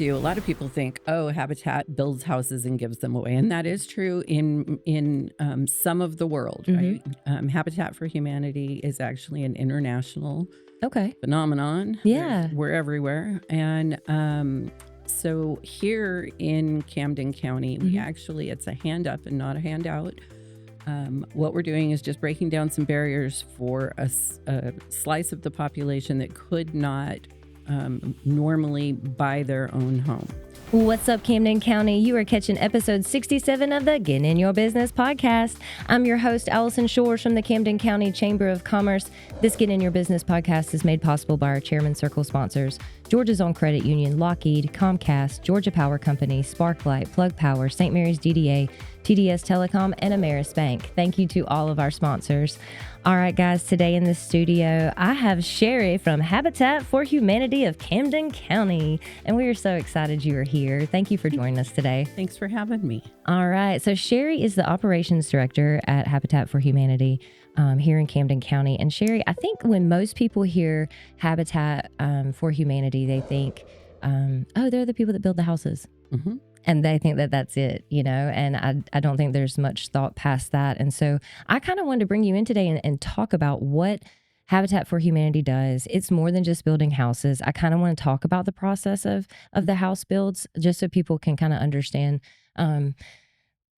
A lot of people think, oh, Habitat builds houses and gives them away, and that is true in some of the world, right? Habitat for Humanity is actually an international Okay. phenomenon. Yeah. We're everywhere, and so here in Camden County, we actually it's a hand up and not a handout. What we're doing is just breaking down some barriers for a slice of the population that could not normally buy their own home. What's up, Camden County? You are catching episode 67 of the Getting in Your Business podcast. I'm your host, Alison Shores from the Camden County Chamber of Commerce. This Getting in Your Business podcast is made possible by our Chairman Circle sponsors, Georgia's Own Credit Union, Lockheed, Comcast, Georgia Power Company, Sparklight, Plug Power, St. Mary's DDA, TDS Telecom, and Ameris Bank. Thank you to all of our sponsors. All right, guys, today in the studio, I have Sherri from Habitat for Humanity of Camden County, and we are so excited you are here. Thank you for joining us today. Thanks for having me. All right, so Sherri is the operations director at Habitat for Humanity here in Camden County. And Sherri, I think when most people hear Habitat for Humanity, they think, oh, they're the people that build the houses. Mm-hmm. And they think that that's it, you know, and I don't think there's much thought past that. And so I kind of wanted to bring you in today and talk about what Habitat for Humanity does. It's more than just building houses. I kind of want to talk about the process of the house builds, just so people can kind of understand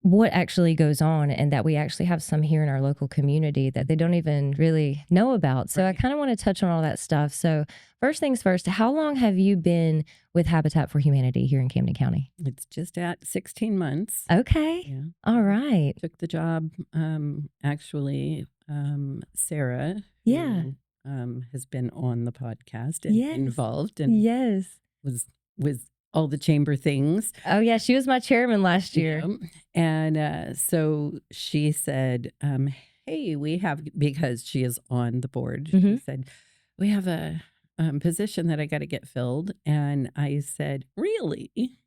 what actually goes on, and that we actually have some here in our local community that they don't even really know about. So I kind of want to touch on all that stuff. So first things first, how long have you been with Habitat for Humanity here in Camden County? It's just at 16 months. Okay. Yeah. All right. Took the job, actually, Sarah, Yeah. who has been on the podcast and Yes. involved and Yes. was all the chamber things. Oh, yeah. She was my chairman last year. And so she said, hey, we have, because she is on the board, she said, we have a position that I got to get filled. And I said, really?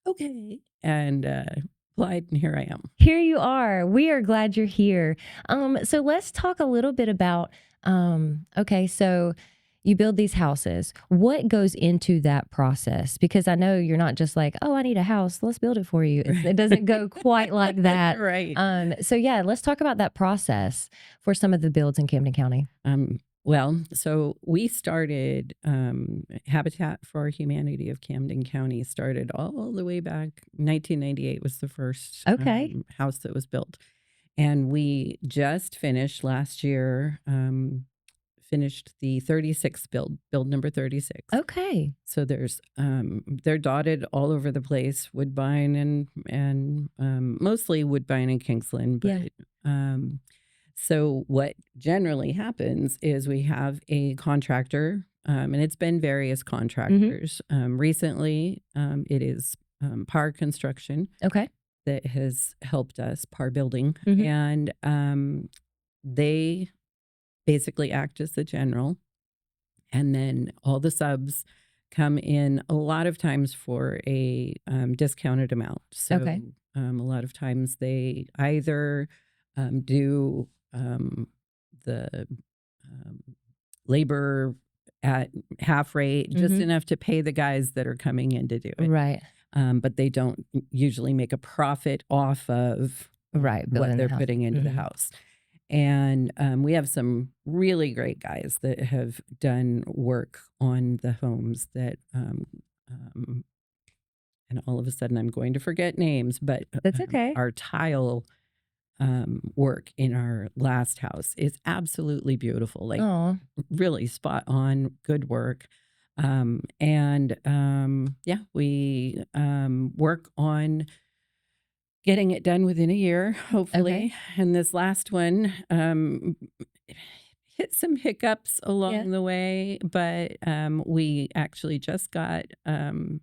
Okay. And applied, and here I am. Here you are. We are glad you're here. So let's talk a little bit about, okay, so you build these houses. What goes into that process? Because I know you're not just like, oh, I need a house, let's build it for you. It doesn't go quite like that. Right. So yeah, let's talk about that process for some of the builds in Camden County. Well, so we started Habitat for Humanity of Camden County started all the way back. 1998 was the first house that was built. And we just finished last year, finished the 36th build number 36. Okay. So there's they're dotted all over the place, Woodbine and mostly Woodbine and Kingsland. But so what generally happens is we have a contractor, and it's been various contractors. Recently, it is Par Construction. Okay. That has helped us, Par Building, and they basically act as the general, and then all the subs come in a lot of times for a discounted amount. So a lot of times they either do the labor at half rate, just enough to pay the guys that are coming in to do it. Right. But they don't usually make a profit off of what they're putting into the house. And we have some really great guys that have done work on the homes that, and all of a sudden I'm going to forget names, but that's okay. Our tile work in our last house is absolutely beautiful, like really spot on, good work. We work on getting it done within a year, hopefully. And this last one hit some hiccups along the way, but we actually just got it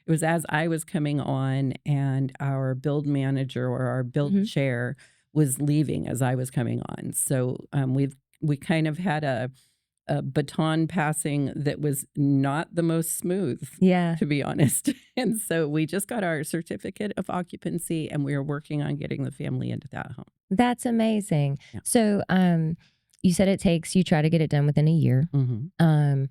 was as I was coming on, and our build manager or our build chair was leaving as I was coming on. So we kind of had a baton passing that was not the most smooth, to be honest. And so we just got our certificate of occupancy, and we are working on getting the family into that home. That's amazing. Yeah. So you said you try to get it done within a year. And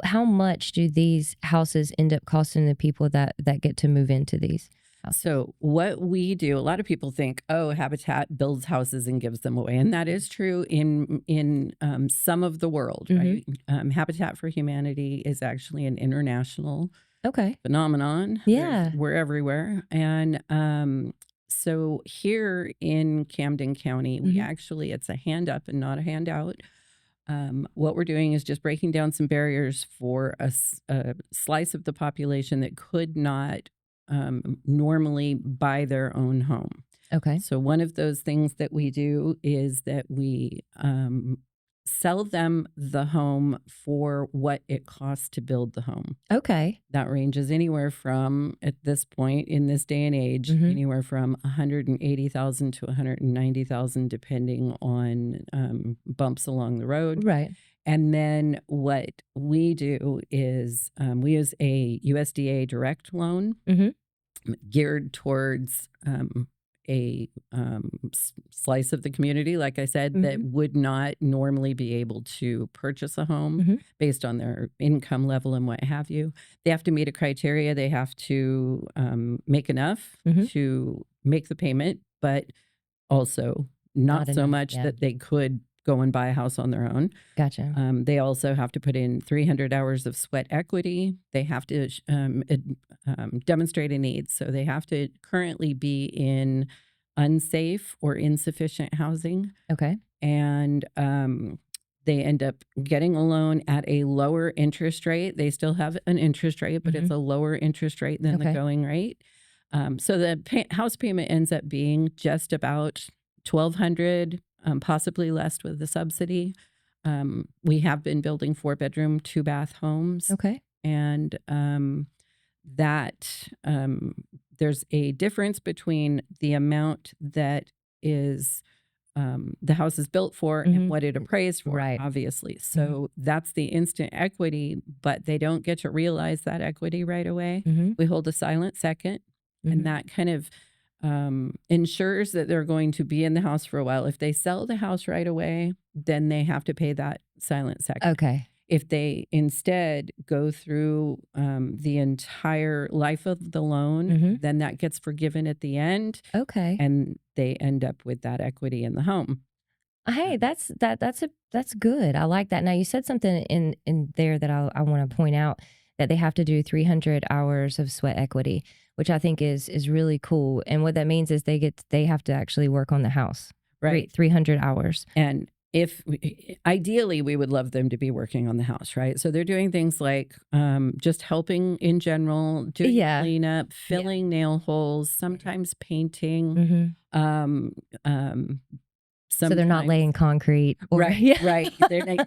how much do these houses end up costing the people that get to move into these houses? So what we do, a lot of people think, oh, Habitat builds houses and gives them away, and that is true in some of the world, right? Habitat for Humanity is actually an international phenomenon. Yeah. We're everywhere, and so here in Camden County, we actually, it's a hand up and not a handout. What we're doing is just breaking down some barriers for a slice of the population that could not normally buy their own home. Okay. So one of those things that we do is that we sell them the home for what it costs to build the home. Okay. That ranges anywhere from, at this point in this day and age, anywhere from $180,000 to $190,000, depending on bumps along the road. Right. And then what we do is we use a USDA direct loan geared towards a slice of the community, like I said, that would not normally be able to purchase a home based on their income level and what have you. They have to meet a criteria. They have to make enough to make the payment, but also not so enough, much that they could go and buy a house on their own. Gotcha. They also have to put in 300 hours of sweat equity. They have to demonstrate a need. So they have to currently be in unsafe or insufficient housing. Okay. And they end up getting a loan at a lower interest rate. They still have an interest rate, but it's a lower interest rate than the going rate. So the house payment ends up being just about $1,200. Possibly less with the subsidy. We have been building 4-bedroom, 2-bath homes. Okay. And there's a difference between the amount that is the house is built for and what it appraised for, obviously. So that's the instant equity, but they don't get to realize that equity right away. We hold a silent second, and that kind of ensures that they're going to be in the house for a while. If they sell the house right away, then they have to pay that silent second. Okay. If they instead go through the entire life of the loan, then that gets forgiven at the end. Okay. And they end up with that equity in the home. Hey, that's good. I like that. Now you said something in there that I want to point out, that they have to do 300 hours of sweat equity, which I think is really cool. And what that means is they have to actually work on the house. Right. 300 hours. And ideally we would love them to be working on the house, right? So they're doing things like just helping in general, doing cleanup, filling nail holes, sometimes painting. So they're not laying concrete. Right. They're like,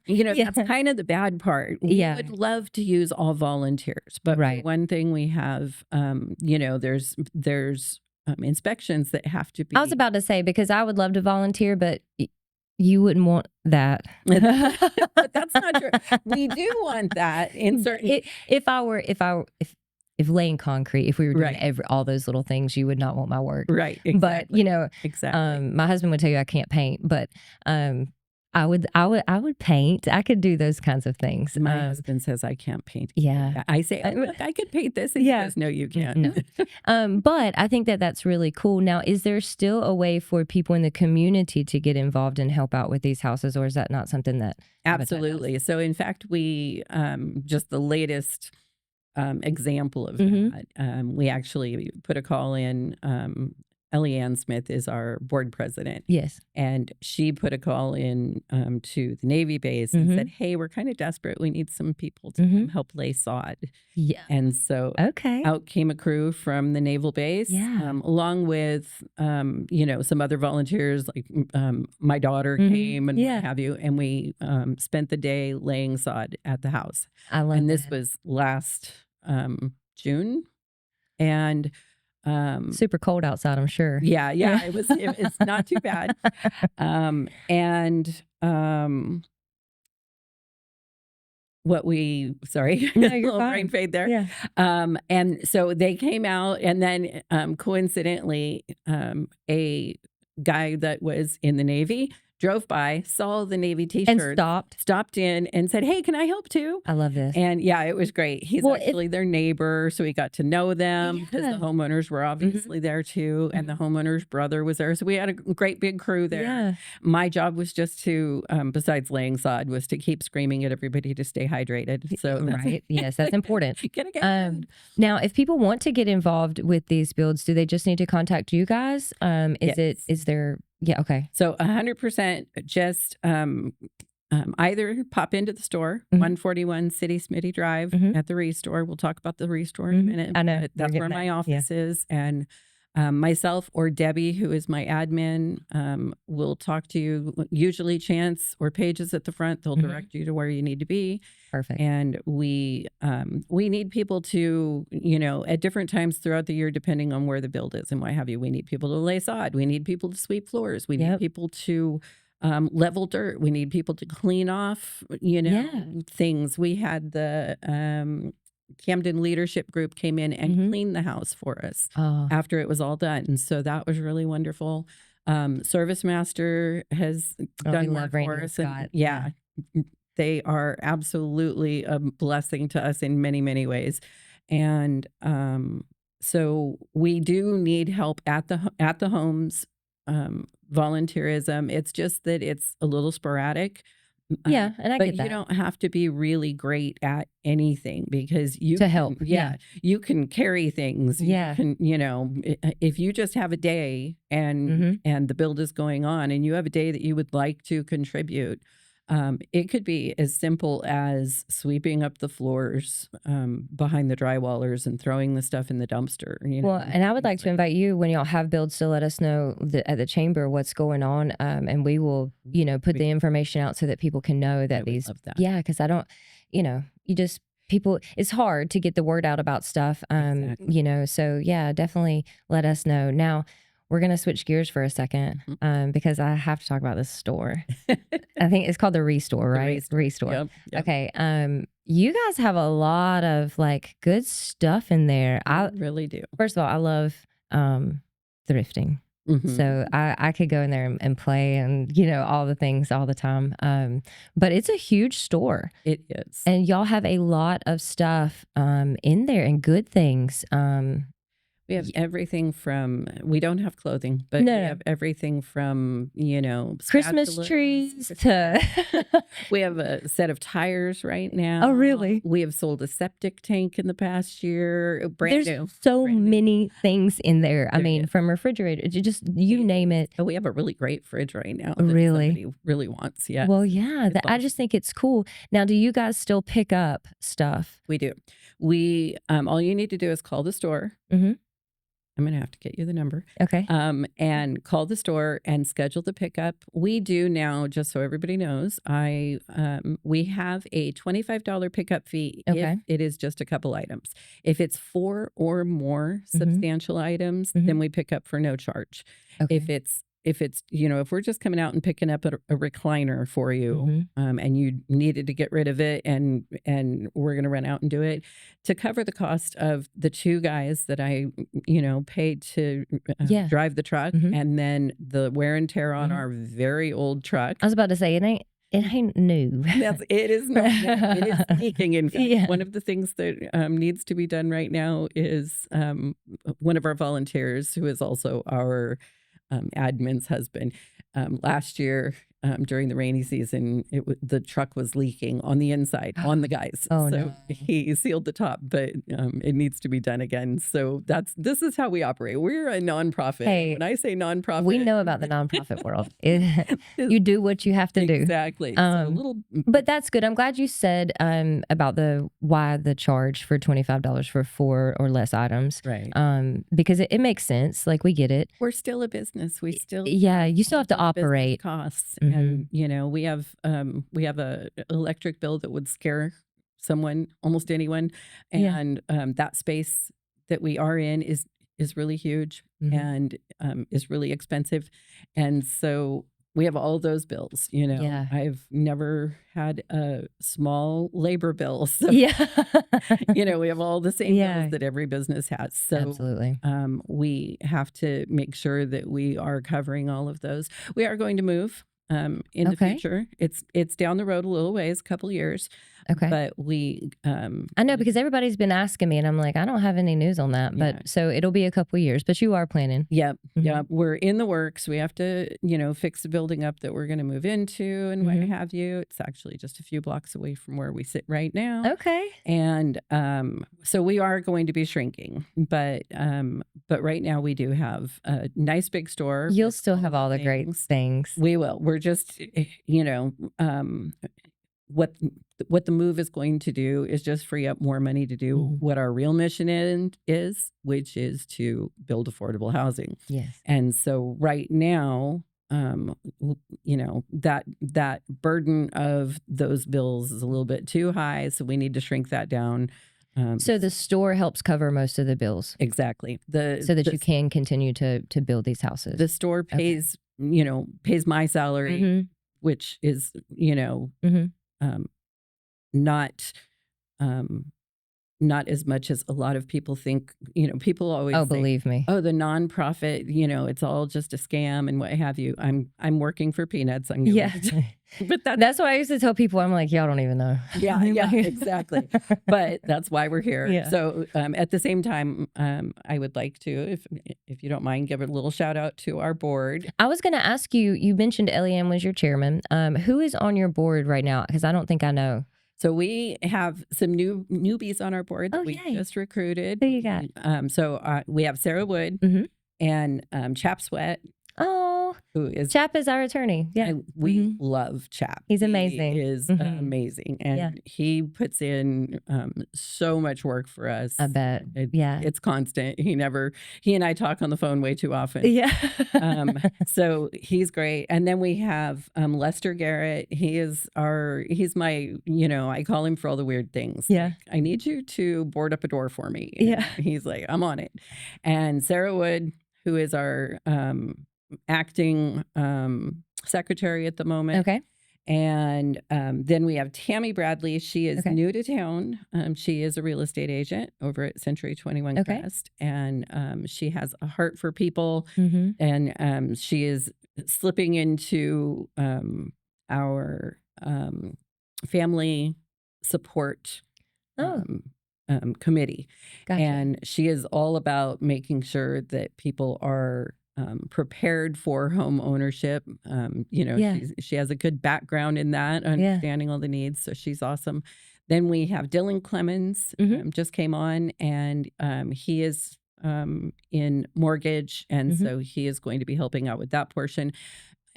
that's kind of the bad part. We would love to use all volunteers, but one thing we have, there's inspections that have to be. I was about to say, because I would love to volunteer, but you wouldn't want that. But that's not true. We do want that in certain. If laying concrete, if we were doing all those little things, you would not want my work. Right. Exactly. But exactly. My husband would tell you I can't paint, but I would paint. I could do those kinds of things. My husband says I can't paint. Yeah. I say, look, I could paint this. And he says, no, you can't. No. But I think that's really cool. Now, is there still a way for people in the community to get involved and help out with these houses, or is that not something that? Absolutely. So in fact, we just the latest example of that, we actually put a call in. Ellie Ann Smith is our board president. Yes. And she put a call in to the Navy base and said, hey, we're kind of desperate. We need some people to help lay sod. Yeah. And so out came a crew from the naval base, along with, some other volunteers, like my daughter came and what have you. And we spent the day laying sod at the house. I love And this was last June. And super cold outside, I'm sure. Yeah. It's not too bad. Sorry, no, a little brain fade there. Yeah. And so they came out, and then coincidentally, a guy that was in the Navy drove by, saw the Navy And t-shirt, stopped. stopped in and said, "Hey, can I help too?" I love this. And yeah, it was great. He's Well, actually their neighbor, so we got to know them because the Yeah. homeowners were obviously there too, and the homeowner's brother was there. So we had a great big crew there. Yeah. My job was just to, besides laying sod, was to keep screaming at everybody to stay hydrated. So that's Right. Yes, that's important. Get it. Now, if people want to get involved with these builds, do they just need to contact you guys? Yes. Is there, yeah, okay. So 100% just either pop into the store, Mhm. 141 City Smitty Drive Mhm. at the Restore. We'll talk about the Restore in a minute. I know. But that's We're where getting my that. Yeah. office is. And myself or Debbie, who is my admin, will talk to you. Usually Chance or Paige is at the front. They'll direct you to where you need to be. Perfect. And we need people to, at different times throughout the year, depending on where the build is and what have you, we need people to lay sod. We need people to sweep floors. We need people to level dirt. We need people to clean off, things. We had the Camden Leadership Group came in and cleaned the house for us after it was all done. And so that was really wonderful. Service Master has done work for us. And yeah, they are absolutely a blessing to us in many, many ways. And so we do need help at the homes. Volunteerism. It's just that it's a little sporadic. Yeah, and I but get that. you don't have to be really great at anything because you To help. Yeah, you can carry things. Yeah. You can, if you just have a day and the build is going on and you have a day that you would like to contribute, it could be as simple as sweeping up the floors behind the drywallers and throwing the stuff in the dumpster. Well, and I would like to invite you when y'all have builds to let us know at the chamber what's going on, and we will, put the information out so that people can know that I would love that. Yeah, because I don't, people. It's hard to get the word out about stuff, Exactly. So yeah, definitely let us know. Now, we're going to switch gears for a second because I have to talk about this store. I think it's called the Restore, right? Restore. Yep. Okay. You guys have a lot of good stuff in there. I really do. First of all, I love thrifting. So I could go in there and play and, all the things all the time. But it's a huge store. It is. And y'all have a lot of stuff in there and good things. We have everything from, we don't have clothing, but we have everything from, Christmas spatulas trees to. We have a set of tires right now. Oh, really? We have sold a septic tank in the past year. Brand new. So Brand new. many things in there. I mean, from refrigerator to just you name it. Oh, we have a really great fridge right now. That Really? somebody really wants. Yeah. Well, yeah. I just think it's cool. Now, do you guys still pick up stuff? We do. We, all you need to do is call the store. I'm going to have to get you the number. Okay. And call the store and schedule the pickup. We do now, just so everybody knows, we have a $25 pickup fee if it is just a couple items. If it's 4 or more substantial items, then we pick up for no charge. Okay. If it's, if we're just coming out and picking up a recliner for you, and you needed to get rid of it and we're going to run out and do it to cover the cost of the 2 guys that I, paid to drive the truck and then the wear and tear on our very old truck. I was about to say, it ain't new. It is not. It is leaking. In fact, one of the things that needs to be done right now is one of our volunteers, who is also our admin's husband, last year during the rainy season, the truck was leaking on the inside on the guys. Oh, so no. he sealed the top, but it needs to be done again. So this is how we operate. We're a nonprofit. Hey, when I say nonprofit, we know about the nonprofit world. You do what you have to do. Exactly. So a little, but that's good. I'm glad you said about why the charge for $25 for 4 or less items. Right. Because it makes sense. We get it. We're still a business. We still you still have to operate. Costs. And we have a electric bill that would scare someone, almost anyone, and that space that we are in is really huge and is really expensive, and so we have all those bills. I've never had a small labor bill, so we have all the same bills that every business has. So absolutely, we have to make sure that we are covering all of those. We are going to move. in the Okay. future. It's down the road a little ways, a couple years, Okay. but we I know because everybody's been asking me and I'm like, I don't have any news on that. Yeah. But so it'll be a couple years, but you are planning. Yep. Mhm. Yeah. We're in the works. We have to, fix the building up that we're going to move into and what Mhm. have you. It's actually just a few blocks away from where we sit right now. Okay. And so we are going to be shrinking, but right now we do have a nice big store. You'll with still have all the great things. We will. We're just, what what the move is going to do is just free up more money to do Mhm. what our real mission is, which is to build affordable housing. Yes. And so right now, that burden of those bills is a little bit too high, so we need to shrink that down. So the store helps cover most of the bills Exactly. so that you can continue to build these houses. The store pays, pays my salary, Mhm. which is, Mhm. not not as much as a lot of people think. People always Oh, say, believe me. oh, the nonprofit, it's all just a scam and what have you. I'm working for peanuts. Yeah. But That's what I used to tell people. I'm like, y'all don't even know. yeah, exactly. But that's why we're here. Yeah. So at the same time, I would like to, if you don't mind, give a little shout out to our board. I was going to ask you, you mentioned Eliane was your chairman. Who is on your board right now? Because I don't think I know. So we have some newbies on our board that Oh, we yay. just recruited. Who you got? So we have Sarah Wood Mhm. and Chap Sweat, Oh, who is Chap is our attorney. Yeah. we Mhm. love Chap. He's amazing. He is Mhm. amazing, and Yeah. he puts in so much work for us. I bet. Yeah. It's constant. He and I talk on the phone way too often. Yeah. So he's great. And then we have Lester Garrett. He's my, I call him for all the weird things. Yeah. Like, I need you to board up a door for me. Yeah. And he's like, I'm on it. And Sarah Wood, who is our acting secretary at the moment. Okay. And then we have Tammy Bradley. She is Okay. new to town. She is a real estate agent over at Century 21 Okay. Crest. And she has a heart for people. Mm-hmm. And she is slipping into our family support Oh. committee. Gotcha. And she is all about making sure that people are prepared for home ownership. Yeah. She has a good background in that, understanding all the needs. So she's awesome. Then we have Dylan Clemens, Mhm. just came on, and he is in mortgage. And Mhm. so he is going to be helping out with that portion.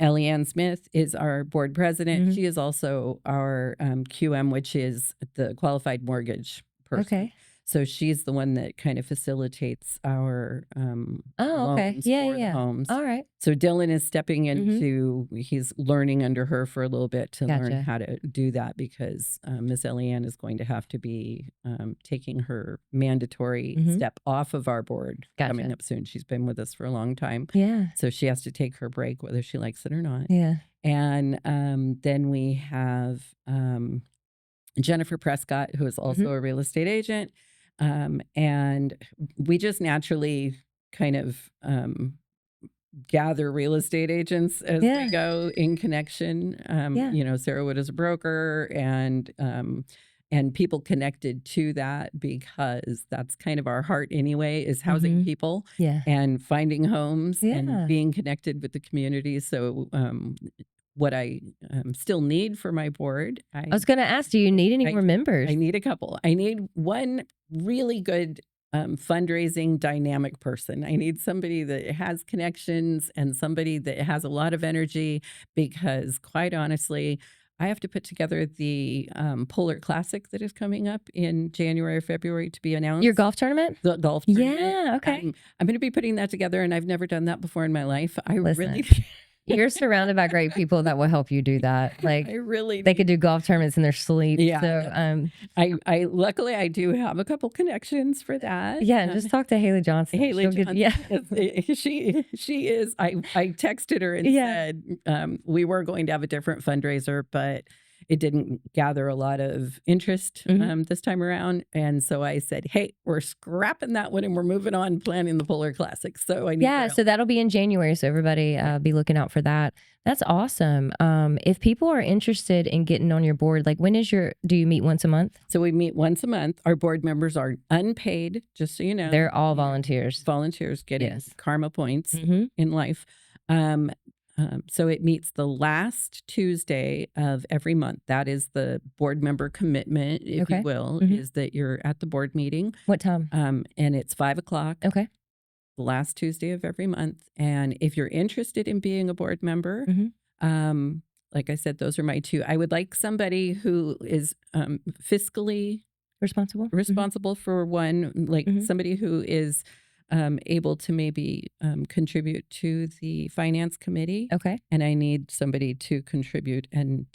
Eliane Smith is our board president. Mhm. She is also our QM, which is the qualified mortgage person. Okay. So she's the one that kind of facilitates our Oh, okay. loans Yeah, for the yeah. homes. All right. So Dylan is stepping Mhm. into, he's learning under her for a little bit to learn Gotcha. how to do that, because Miss Eliane is going to have to be taking her mandatory Mhm. step off of our board coming Gotcha. up soon. She's been with us for a long time. Yeah. So she has to take her break, whether she likes it or not. Yeah. And then we have Jennifer Prescott, who is also a real estate agent. And we just naturally kind of gather real estate agents as Yeah. we go in connection. Yeah. Sarah Wood is a broker, and people connected to that, because that's kind of our heart anyway, is housing Mhm. people Yeah. and finding homes Yeah. and being connected with the community. So what I still need for my board, I was going to ask, do you need any more members? I need a couple. I need one really good fundraising dynamic person. I need somebody that has connections and somebody that has a lot of energy, because quite honestly, I have to put together the Polar Classic that is coming up in January or February to be announced. Your golf tournament? The golf tournament. Yeah. Okay. I'm going to be putting that together, and I've never done that before in my life. I Listen. really You're surrounded by great people that will help you do that. Like, I really they could do golf tournaments in their sleep. Yeah, So, I luckily I do have a couple connections for that. yeah, and just talk to Haley Johnson. Haley She'll Johnson, yeah. she is. I texted her and Yeah. said we were going to have a different fundraiser, but it didn't gather a lot of interest this time around. And so I said, hey, we're scrapping that one and we're moving on planning the Polar Classic. So I need your help. So that'll be in January. So everybody be looking out for that. That's awesome. If people are interested in getting on your board, like do you meet once a month? So we meet once a month. Our board members are unpaid, just so you know. They're all volunteers. Volunteers getting karma points in life. So it meets the last Tuesday of every month. That is the board member commitment, if you will, is that you're at the board meeting. What time? And it's 5:00. Okay. The last Tuesday of every month. And if you're interested in being a board member, like I said, those are my two. I would like somebody who is fiscally responsible for one, like somebody who is able to maybe contribute to the finance committee. Okay. And I need somebody to contribute and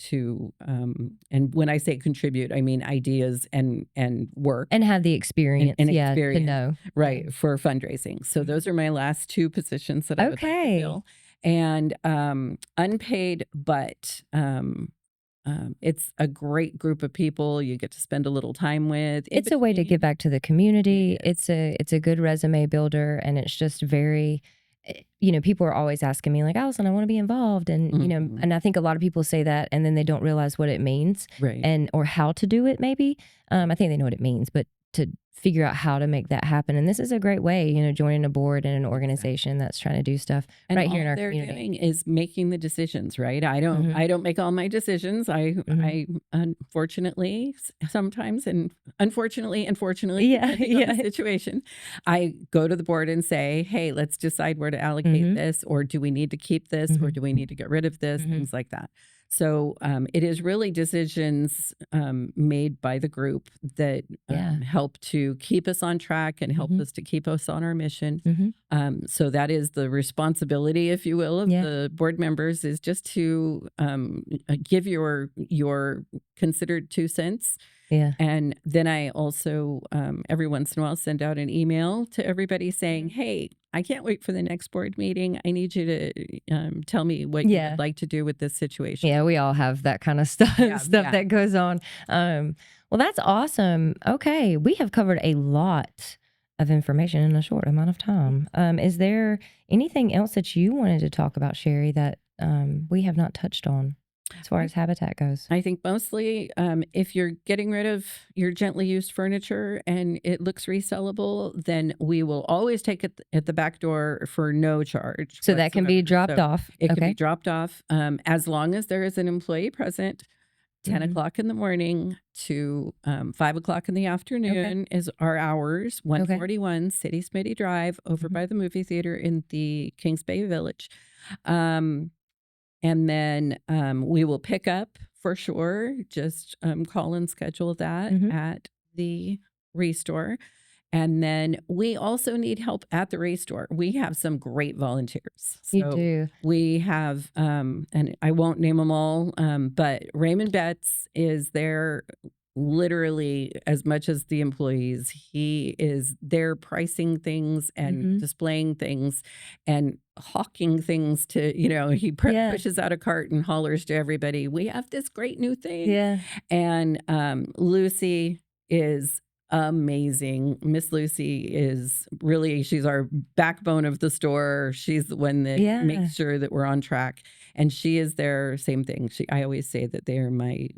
and when I say contribute, I mean ideas and work. And have the experience. And experience. To know. Right. For fundraising. So those are my last two positions that I would like to fill. And unpaid, but it's a great group of people you get to spend a little time with. It's a way to give back to the community. It's a good resume builder, and it's just very, people are always asking me like, Alison, I want to be involved. And, and I think a lot of people say that and then they don't realize what it means or how to do it maybe. I think they know what it means, but to figure out how to make that happen. And this is a great way, joining a board and an organization that's trying to do stuff and right here in our community. community. Doing is making the decisions, right? I don't make all my decisions. I unfortunately sometimes, and unfortunately, the situation, I go to the board and say, hey, let's decide where to allocate this, or do we need to keep this, or do we need to get rid of this, things like that. So it is really decisions made by the group that help to keep us on track and help us to keep us on our mission. So that is the responsibility, if you will, of the board members, is just to give your considered 2 cents. Yeah. And then I also, every once in a while, send out an email to everybody saying, hey, I can't wait for the next board meeting. I need you to tell me what you would like to do with this situation. Yeah, we all have that kind of stuff, that goes on. Well, that's awesome. Okay, we have covered a lot of information in a short amount of time. Is there anything else that you wanted to talk about, Sherri, that we have not touched on as far as Habitat goes? I think mostly if you're getting rid of your gently used furniture and it looks resellable, then we will always take it at the back door for no charge. So that can be dropped off. It can be dropped off as long as there is an employee present. 10 o'clock in the morning to 5 o'clock in the afternoon is our hours. 141 City Smitty Drive over by the movie theater in the Kings Bay Village. And then we will pick up for sure. Just call and schedule that at the Restore. And then we also need help at the Restore. We have some great volunteers. So you do. We have, and I won't name them all, but Raymond Betts is there literally as much as the employees. He is there pricing things and displaying things and hawking things to, he pushes out a cart and hollers to everybody, we have this great new thing. Yeah. And Lucy is amazing. Miss Lucy is really, she's our backbone of the store. She's the one that makes sure that we're on track. And she is there, same thing. I always say that they are my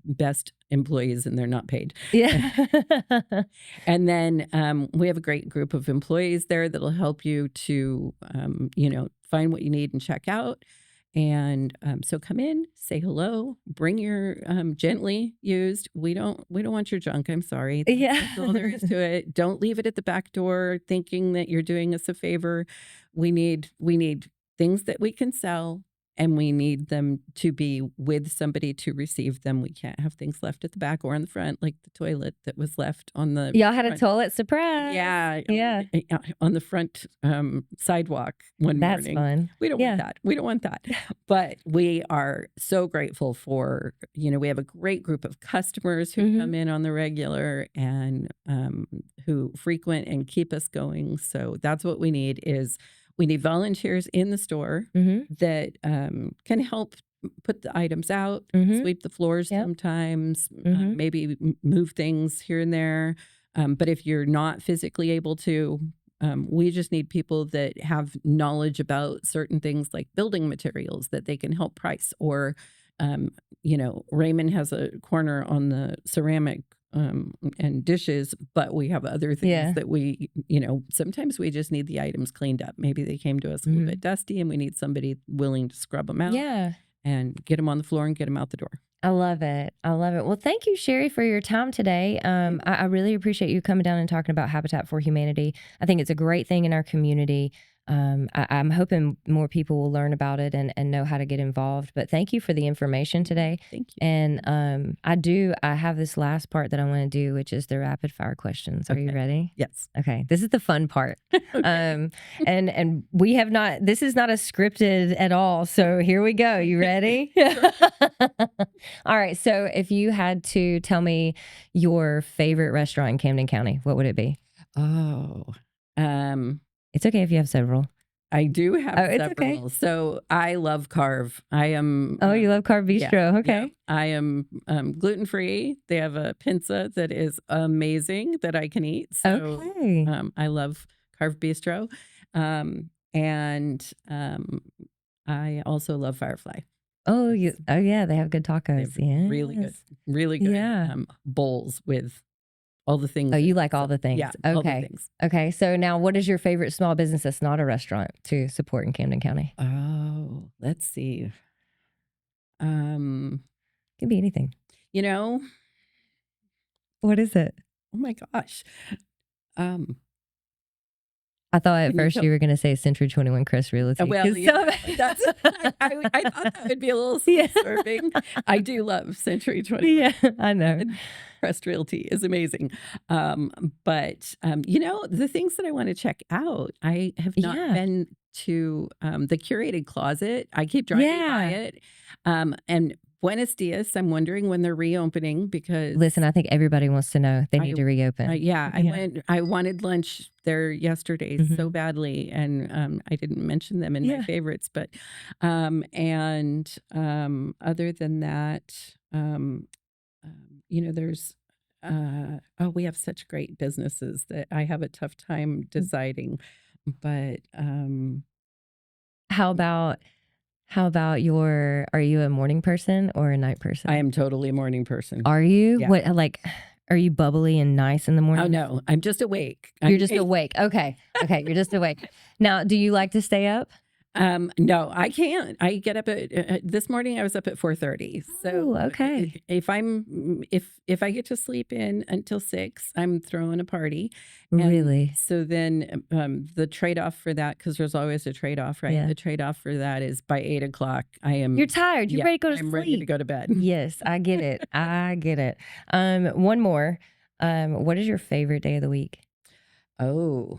best employees and they're not paid. Yeah. And then we have a great group of employees there that'll help you to, find what you need and check out. And so come in, say hello, bring your gently used. We don't want your junk. I'm sorry. That's all there is to it. Don't leave it at the back door thinking that you're doing us a favor. We need things that we can sell, and we need them to be with somebody to receive them. We can't have things left at the back or in the front, like the toilet that was left on the Y'all had front. a toilet surprise. Yeah. On the front sidewalk one That's morning. Fun. We don't want that. We don't want that. But we are so grateful for, we have a great group of customers who come in on the regular and who frequent and keep us going. So that's what we need is we need volunteers in the store that can help put the items out, Mhm. sweep the floors Yep. sometimes, Mhm. maybe move things here and there. But if you're not physically able to, we just need people that have knowledge about certain things like building materials that they can help price. Or, um, Raymond has a corner on the ceramic and dishes, but we have other things Yeah. that sometimes we just need the items cleaned up. Maybe they came to us a little Mhm. bit dusty and we need somebody willing to scrub them out Yeah. and get them on the floor and get them out the door. I love it. I love it. Well, thank you, Sherri, for your time today. I really appreciate you coming down and talking about Habitat for Humanity. I think it's a great thing in our community. I'm hoping more people will learn about it and know how to get involved. But thank you for the information today. Thank you. And I have this last part that I want to do, which is the rapid fire questions. Are you Okay. ready? Yes. Okay. This is the fun part. Okay. And we have not, this is not a scripted at all. So here we go. You ready? All right. So if you had to tell me your favorite restaurant in Camden County, what would it be? Oh, It's okay if you have several. I do have Oh, it's several. okay. So I love Carve. I am. Oh, you love Carb Bistro. Yeah, Okay. I am gluten-free. They have a pizza that is amazing that I can eat. So Okay. I love Carve Bistro. And I also love Firefly. Oh, yeah, they have good They tacos. have really good Yeah. bowls with all the things. Oh, you like all the things. Yeah, all the Okay. things. Okay. So now what is your favorite small business that's not a restaurant to support in Camden County? Oh, let's see. Could be anything. Oh What is it? my gosh. Um, I thought at Can you first tell- you were going to say Century 21 Crest Realty. well, 'cause yeah, some- that's, I thought that would be a little Yeah. self-serving. I do love Century 21. Yeah, I know. Crest Realty is amazing. But the things that I want to check out, I have not Yeah. been to the Curated Closet. I keep driving by Yeah. it. And Buenos Dias, I'm wondering when they're reopening because Listen, I think everybody wants to know they I- need to reopen. yeah, Yeah. I wanted lunch there yesterday so badly, and I didn't mention them in my Yeah. favorites. But other than that, there's we have such great businesses that I have a tough time deciding. But How about are you a morning person or a night person? I am totally a morning person. Are you? Yeah. What, like, are you bubbly and nice in the morning? Oh no, I'm just awake. You're just awake. Okay. Okay. You're just awake. Now, do you like to stay up? No, I can't. I get up at this morning. I was up at 4:30. So Oh, okay. if I get to sleep in until 6, I'm throwing a party. And Really? So then the trade off for that, because there's always a trade off, right? Yeah. The trade off for that is by 8 o'clock. I am. You're tired. You're ready to go to I'm sleep. ready to go to bed. Yes, I get it. I get it. One more. What is your favorite day of the week? Oh,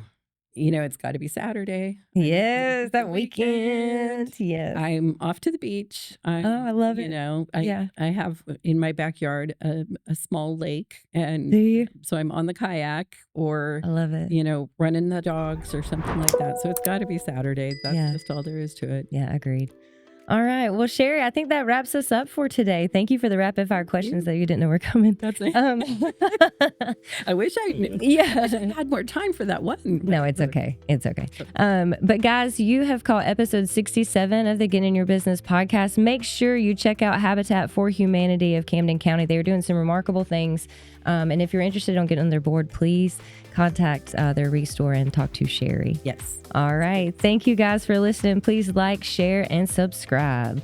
it's got to be Saturday. Yes, It's that the weekend. Yes. I'm off to the beach. I love it. Yeah. I have in my backyard a small lake, Do and you? so I'm on the kayak or I love it. running the dogs or something like that. So it's got to be Saturday. That's Yeah. just all there is to it. Yeah, agreed. All right. Well, Sherri, I think that wraps us up for today. Thank you for the rapid fire questions that you didn't know were coming. That's it. Um, I wish I knew. yeah. I had more time for that one. No, it's okay. It's okay. But guys, you have caught episode 67 of the Get in Your Business podcast. Make sure you check out Habitat for Humanity of Camden County. They are doing some remarkable things. And if you're interested in getting on their board, please contact their restore and talk to Sherri. Yes. All right. Thank you guys for listening. Please like, share, and subscribe.